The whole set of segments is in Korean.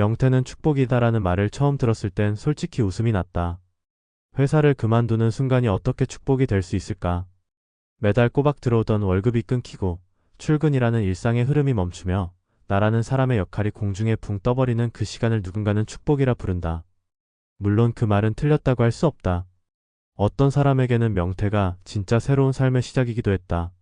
명태는 축복이다라는 말을 처음 들었을 땐 솔직히 웃음이 났다. 회사를 그만두는 순간이 어떻게 축복이 될 수 있을까? 매달 꼬박 들어오던 월급이 끊기고 출근이라는 일상의 흐름이 멈추며 나라는 사람의 역할이 공중에 붕 떠버리는 그 시간을 누군가는 축복이라 부른다. 물론 그 말은 틀렸다고 할 수 없다. 어떤 사람에게는 명태가 진짜 새로운 삶의 시작이기도 했다.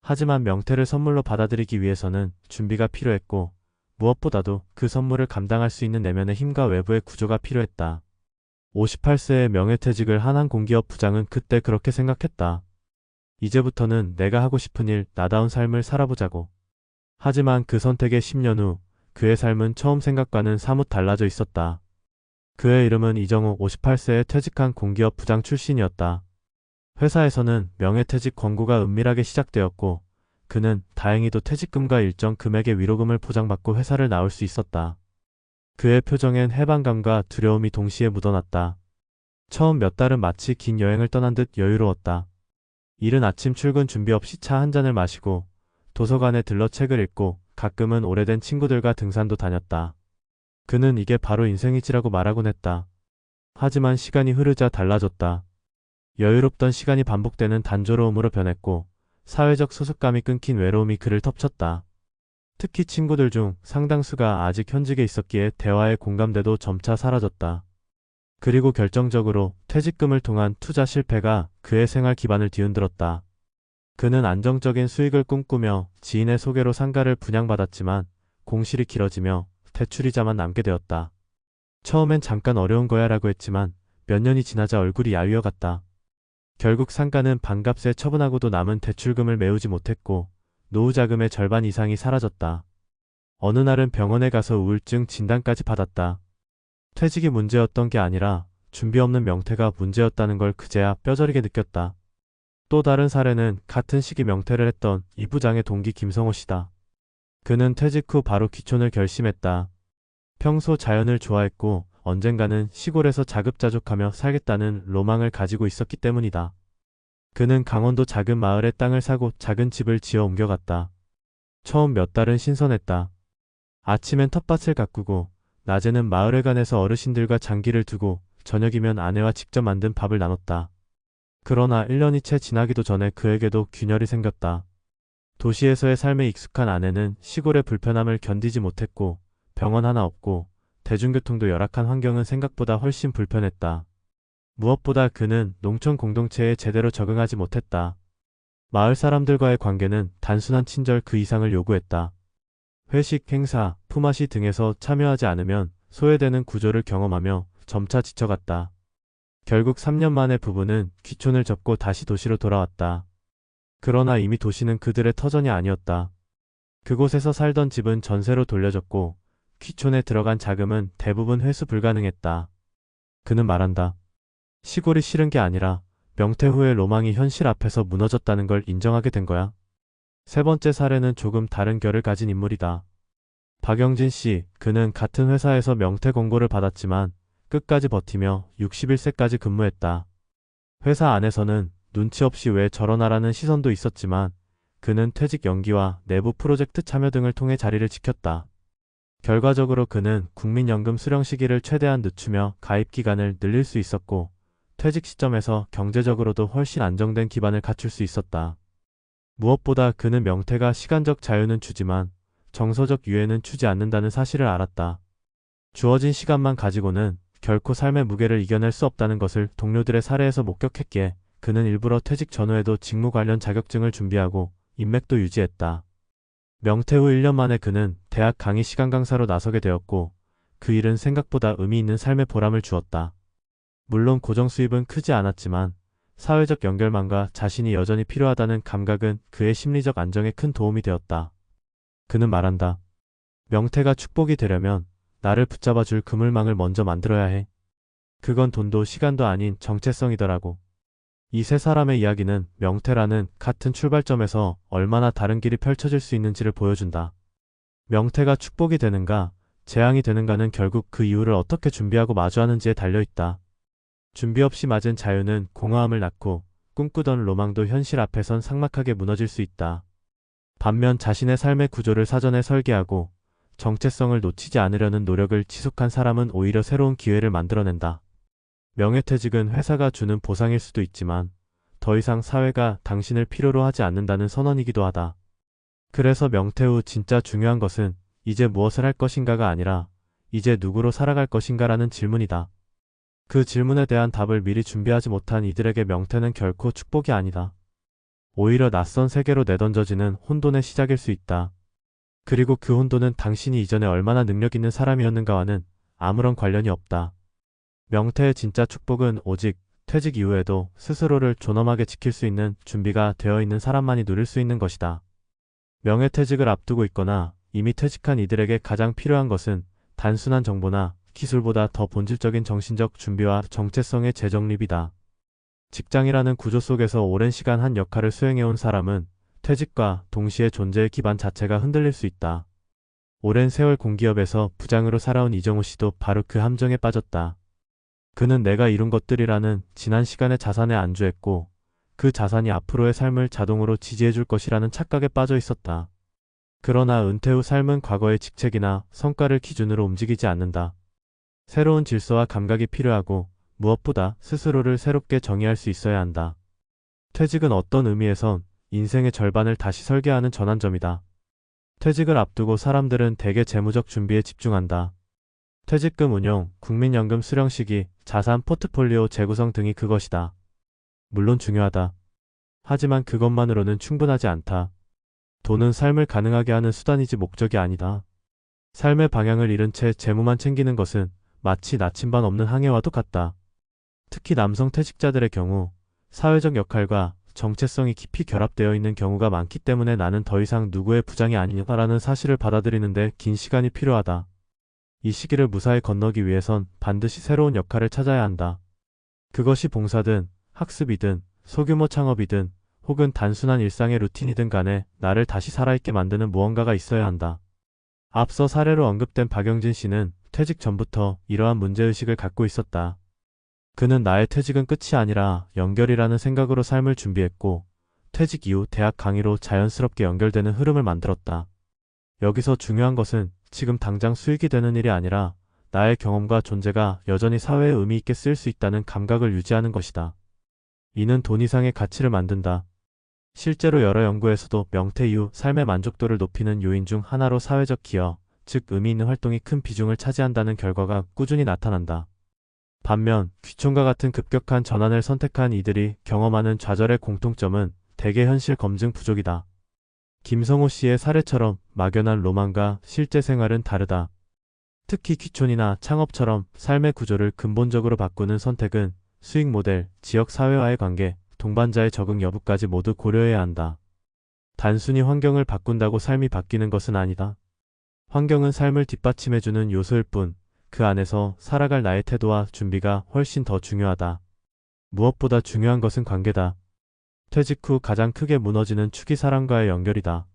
하지만 명태를 선물로 받아들이기 위해서는 준비가 필요했고 무엇보다도 그 선물을 감당할 수 있는 내면의 힘과 외부의 구조가 필요했다. 58세의 명예퇴직을 한 공기업 부장은 그때 그렇게 생각했다. 이제부터는 내가 하고 싶은 일, 나다운 삶을 살아보자고. 하지만 그 선택의 10년 후 그의 삶은 처음 생각과는 사뭇 달라져 있었다. 그의 이름은 이정우 58세에 퇴직한 공기업 부장 출신이었다. 회사에서는 명예퇴직 권고가 은밀하게 시작되었고 그는 다행히도 퇴직금과 일정 금액의 위로금을 보장받고 회사를 나올 수 있었다. 그의 표정엔 해방감과 두려움이 동시에 묻어났다. 처음 몇 달은 마치 긴 여행을 떠난 듯 여유로웠다. 이른 아침 출근 준비 없이 차 한 잔을 마시고 도서관에 들러 책을 읽고 가끔은 오래된 친구들과 등산도 다녔다. 그는 이게 바로 인생이지라고 말하곤 했다. 하지만 시간이 흐르자 달라졌다. 여유롭던 시간이 반복되는 단조로움으로 변했고 사회적 소속감이 끊긴 외로움이 그를 덮쳤다. 특히 친구들 중 상당수가 아직 현직에 있었기에 대화의 공감대도 점차 사라졌다. 그리고 결정적으로 퇴직금을 통한 투자 실패가 그의 생활 기반을 뒤흔들었다. 그는 안정적인 수익을 꿈꾸며 지인의 소개로 상가를 분양받았지만 공실이 길어지며 대출이자만 남게 되었다. 처음엔 잠깐 어려운 거야 라고 했지만 몇 년이 지나자 얼굴이 야위어갔다. 결국 상가는 반값에 처분하고도 남은 대출금을 메우지 못했고 노후 자금의 절반 이상이 사라졌다. 어느 날은 병원에 가서 우울증 진단까지 받았다. 퇴직이 문제였던 게 아니라 준비 없는 명태가 문제였다는 걸 그제야 뼈저리게 느꼈다. 또 다른 사례는 같은 시기 명퇴를 했던 이 부장의 동기 김성호 씨다. 그는 퇴직 후 바로 귀촌을 결심했다. 평소 자연을 좋아했고 언젠가는 시골에서 자급자족하며 살겠다는 로망을 가지고 있었기 때문이다. 그는 강원도 작은 마을에 땅을 사고 작은 집을 지어 옮겨갔다. 처음 몇 달은 신선했다. 아침엔 텃밭을 가꾸고 낮에는 마을회관에서 어르신들과 장기를 두고 저녁이면 아내와 직접 만든 밥을 나눴다. 그러나 1년이 채 지나기도 전에 그에게도 균열이 생겼다. 도시에서의 삶에 익숙한 아내는 시골의 불편함을 견디지 못했고 병원 하나 없고 대중교통도 열악한 환경은 생각보다 훨씬 불편했다. 무엇보다 그는 농촌 공동체에 제대로 적응하지 못했다. 마을 사람들과의 관계는 단순한 친절 그 이상을 요구했다. 회식, 행사, 품앗이 등에서 참여하지 않으면 소외되는 구조를 경험하며 점차 지쳐갔다. 결국 3년 만에 부부는 귀촌을 접고 다시 도시로 돌아왔다. 그러나 이미 도시는 그들의 터전이 아니었다. 그곳에서 살던 집은 전세로 돌려줬고 귀촌에 들어간 자금은 대부분 회수 불가능했다. 그는 말한다. 시골이 싫은 게 아니라 명퇴 후의 로망이 현실 앞에서 무너졌다는 걸 인정하게 된 거야. 세 번째 사례는 조금 다른 결을 가진 인물이다. 박영진 씨, 그는 같은 회사에서 명퇴 권고를 받았지만 끝까지 버티며 61세까지 근무했다. 회사 안에서는 눈치 없이 왜 저러나라는 시선도 있었지만 그는 퇴직 연기와 내부 프로젝트 참여 등을 통해 자리를 지켰다. 결과적으로 그는 국민연금 수령 시기를 최대한 늦추며 가입 기간을 늘릴 수 있었고 퇴직 시점에서 경제적으로도 훨씬 안정된 기반을 갖출 수 있었다. 무엇보다 그는 명퇴가 시간적 자유는 주지만 정서적 유예는 주지 않는다는 사실을 알았다. 주어진 시간만 가지고는 결코 삶의 무게를 이겨낼 수 없다는 것을 동료들의 사례에서 목격했기에 그는 일부러 퇴직 전후에도 직무 관련 자격증을 준비하고 인맥도 유지했다. 명퇴 후 1년 만에 그는 대학 강의 시간 강사로 나서게 되었고 그 일은 생각보다 의미 있는 삶의 보람을 주었다. 물론 고정 수입은 크지 않았지만 사회적 연결망과 자신이 여전히 필요하다는 감각은 그의 심리적 안정에 큰 도움이 되었다. 그는 말한다. 명퇴가 축복이 되려면 나를 붙잡아줄 그물망을 먼저 만들어야 해. 그건 돈도 시간도 아닌 정체성이더라고. 이 세 사람의 이야기는 명퇴라는 같은 출발점에서 얼마나 다른 길이 펼쳐질 수 있는지를 보여준다. 명퇴가 축복이 되는가, 재앙이 되는가는 결국 그 이유를 어떻게 준비하고 마주하는지에 달려있다. 준비 없이 맞은 자유는 공허함을 낳고 꿈꾸던 로망도 현실 앞에선 삭막하게 무너질 수 있다. 반면 자신의 삶의 구조를 사전에 설계하고 정체성을 놓치지 않으려는 노력을 지속한 사람은 오히려 새로운 기회를 만들어낸다. 명예퇴직은 회사가 주는 보상일 수도 있지만 더 이상 사회가 당신을 필요로 하지 않는다는 선언이기도 하다. 그래서 명퇴 후 진짜 중요한 것은 이제 무엇을 할 것인가가 아니라 이제 누구로 살아갈 것인가라는 질문이다. 그 질문에 대한 답을 미리 준비하지 못한 이들에게 명퇴는 결코 축복이 아니다. 오히려 낯선 세계로 내던져지는 혼돈의 시작일 수 있다. 그리고 그 혼돈은 당신이 이전에 얼마나 능력 있는 사람이었는가와는 아무런 관련이 없다. 명퇴의 진짜 축복은 오직 퇴직 이후에도 스스로를 존엄하게 지킬 수 있는 준비가 되어 있는 사람만이 누릴 수 있는 것이다. 명예퇴직을 앞두고 있거나 이미 퇴직한 이들에게 가장 필요한 것은 단순한 정보나 기술보다 더 본질적인 정신적 준비와 정체성의 재정립이다. 직장이라는 구조 속에서 오랜 시간 한 역할을 수행해온 사람은 퇴직과 동시에 존재의 기반 자체가 흔들릴 수 있다. 오랜 세월 공기업에서 부장으로 살아온 이정우 씨도 바로 그 함정에 빠졌다. 그는 내가 이룬 것들이라는 지난 시간의 자산에 안주했고 그 자산이 앞으로의 삶을 자동으로 지지해줄 것이라는 착각에 빠져 있었다. 그러나 은퇴 후 삶은 과거의 직책이나 성과를 기준으로 움직이지 않는다. 새로운 질서와 감각이 필요하고 무엇보다 스스로를 새롭게 정의할 수 있어야 한다. 퇴직은 어떤 의미에선 인생의 절반을 다시 설계하는 전환점이다. 퇴직을 앞두고 사람들은 대개 재무적 준비에 집중한다. 퇴직금 운용, 국민연금 수령 시기, 자산 포트폴리오 재구성 등이 그것이다. 물론 중요하다. 하지만 그것만으로는 충분하지 않다. 돈은 삶을 가능하게 하는 수단이지 목적이 아니다. 삶의 방향을 잃은 채 재무만 챙기는 것은 마치 나침반 없는 항해와 똑같다. 특히 남성 퇴직자들의 경우 사회적 역할과 정체성이 깊이 결합되어 있는 경우가 많기 때문에 나는 더 이상 누구의 부장이 아니냐라는 사실을 받아들이는데 긴 시간이 필요하다. 이 시기를 무사히 건너기 위해선 반드시 새로운 역할을 찾아야 한다. 그것이 봉사든 학습이든 소규모 창업이든 혹은 단순한 일상의 루틴이든 간에 나를 다시 살아있게 만드는 무언가가 있어야 한다. 앞서 사례로 언급된 박영진 씨는 퇴직 전부터 이러한 문제의식을 갖고 있었다. 그는 나의 퇴직은 끝이 아니라 연결이라는 생각으로 삶을 준비했고 퇴직 이후 대학 강의로 자연스럽게 연결되는 흐름을 만들었다. 여기서 중요한 것은 지금 당장 수익이 되는 일이 아니라 나의 경험과 존재가 여전히 사회에 의미 있게 쓰일 수 있다는 감각을 유지하는 것이다. 이는 돈 이상의 가치를 만든다. 실제로 여러 연구에서도 명퇴 이후 삶의 만족도를 높이는 요인 중 하나로 사회적 기여, 즉 의미 있는 활동이 큰 비중을 차지한다는 결과가 꾸준히 나타난다. 반면 귀촌과 같은 급격한 전환을 선택한 이들이 경험하는 좌절의 공통점은 대개 현실 검증 부족이다. 김성호 씨의 사례처럼 막연한 로망과 실제 생활은 다르다. 특히 귀촌이나 창업처럼 삶의 구조를 근본적으로 바꾸는 선택은 수익 모델, 지역 사회와의 관계, 동반자의 적응 여부까지 모두 고려해야 한다. 단순히 환경을 바꾼다고 삶이 바뀌는 것은 아니다. 환경은 삶을 뒷받침해주는 요소일 뿐, 그 안에서 살아갈 나의 태도와 준비가 훨씬 더 중요하다. 무엇보다 중요한 것은 관계다. 퇴직 후 가장 크게 무너지는 축이 사람과의 연결이다.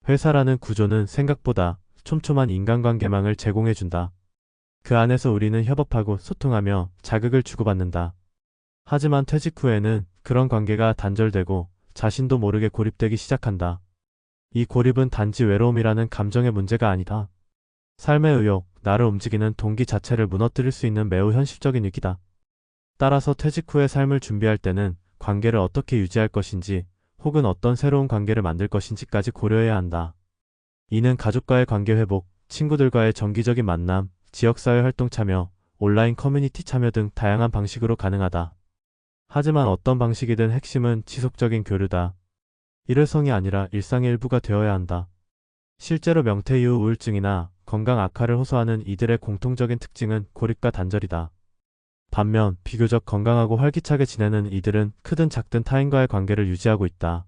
회사라는 구조는 생각보다 촘촘한 인간관계망을 제공해준다. 그 안에서 우리는 협업하고 소통하며 자극을 주고받는다. 하지만 퇴직 후에는 그런 관계가 단절되고 자신도 모르게 고립되기 시작한다. 이 고립은 단지 외로움이라는 감정의 문제가 아니다. 삶의 의욕, 나를 움직이는 동기 자체를 무너뜨릴 수 있는 매우 현실적인 위기다. 따라서 퇴직 후의 삶을 준비할 때는 관계를 어떻게 유지할 것인지 혹은 어떤 새로운 관계를 만들 것인지까지 고려해야 한다. 이는 가족과의 관계 회복, 친구들과의 정기적인 만남, 지역사회 활동 참여, 온라인 커뮤니티 참여 등 다양한 방식으로 가능하다. 하지만 어떤 방식이든 핵심은 지속적인 교류다. 일회성이 아니라 일상의 일부가 되어야 한다. 실제로 명퇴 이후 우울증이나 건강 악화를 호소하는 이들의 공통적인 특징은 고립과 단절이다. 반면 비교적 건강하고 활기차게 지내는 이들은 크든 작든 타인과의 관계를 유지하고 있다.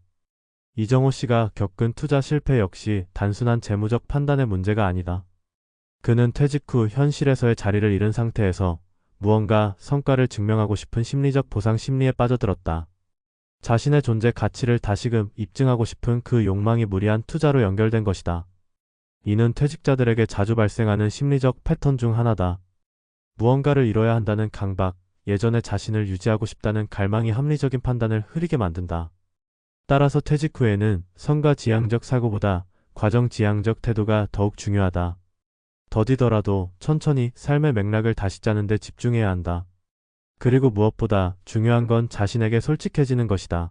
이정호 씨가 겪은 투자 실패 역시 단순한 재무적 판단의 문제가 아니다. 그는 퇴직 후 현실에서의 자리를 잃은 상태에서 무언가 성과를 증명하고 싶은 심리적 보상 심리에 빠져들었다. 자신의 존재 가치를 다시금 입증하고 싶은 그 욕망이 무리한 투자로 연결된 것이다. 이는 퇴직자들에게 자주 발생하는 심리적 패턴 중 하나다. 무언가를 이뤄야 한다는 강박, 예전의 자신을 유지하고 싶다는 갈망이 합리적인 판단을 흐리게 만든다. 따라서 퇴직 후에는 성과 지향적 사고보다 과정지향적 태도가 더욱 중요하다. 더디더라도 천천히 삶의 맥락을 다시 짜는 데 집중해야 한다. 그리고 무엇보다 중요한 건 자신에게 솔직해지는 것이다.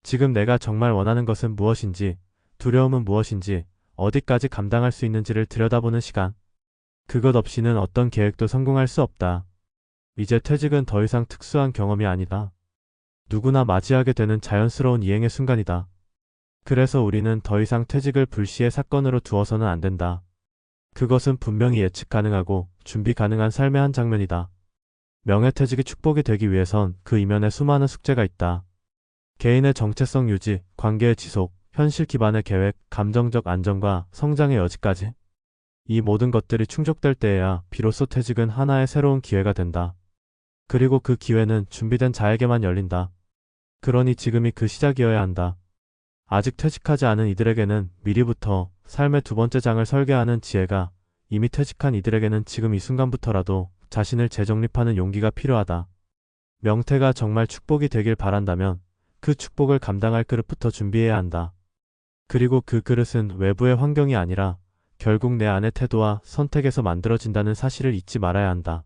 지금 내가 정말 원하는 것은 무엇인지, 두려움은 무엇인지, 어디까지 감당할 수 있는지를 들여다보는 시간. 그것 없이는 어떤 계획도 성공할 수 없다. 이제 퇴직은 더 이상 특수한 경험이 아니다. 누구나 맞이하게 되는 자연스러운 이행의 순간이다. 그래서 우리는 더 이상 퇴직을 불시의 사건으로 두어서는 안 된다. 그것은 분명히 예측 가능하고 준비 가능한 삶의 한 장면이다. 명예퇴직이 축복이 되기 위해선 그 이면에 수많은 숙제가 있다. 개인의 정체성 유지, 관계의 지속, 현실 기반의 계획, 감정적 안정과 성장의 여지까지. 이 모든 것들이 충족될 때에야 비로소 퇴직은 하나의 새로운 기회가 된다. 그리고 그 기회는 준비된 자에게만 열린다. 그러니 지금이 그 시작이어야 한다. 아직 퇴직하지 않은 이들에게는 미리부터 삶의 두 번째 장을 설계하는 지혜가, 이미 퇴직한 이들에게는 지금 이 순간부터라도 자신을 재정립하는 용기가 필요하다. 명퇴가 정말 축복이 되길 바란다면 그 축복을 감당할 그릇부터 준비해야 한다. 그리고 그 그릇은 외부의 환경이 아니라 결국 내 안의 태도와 선택에서 만들어진다는 사실을 잊지 말아야 한다.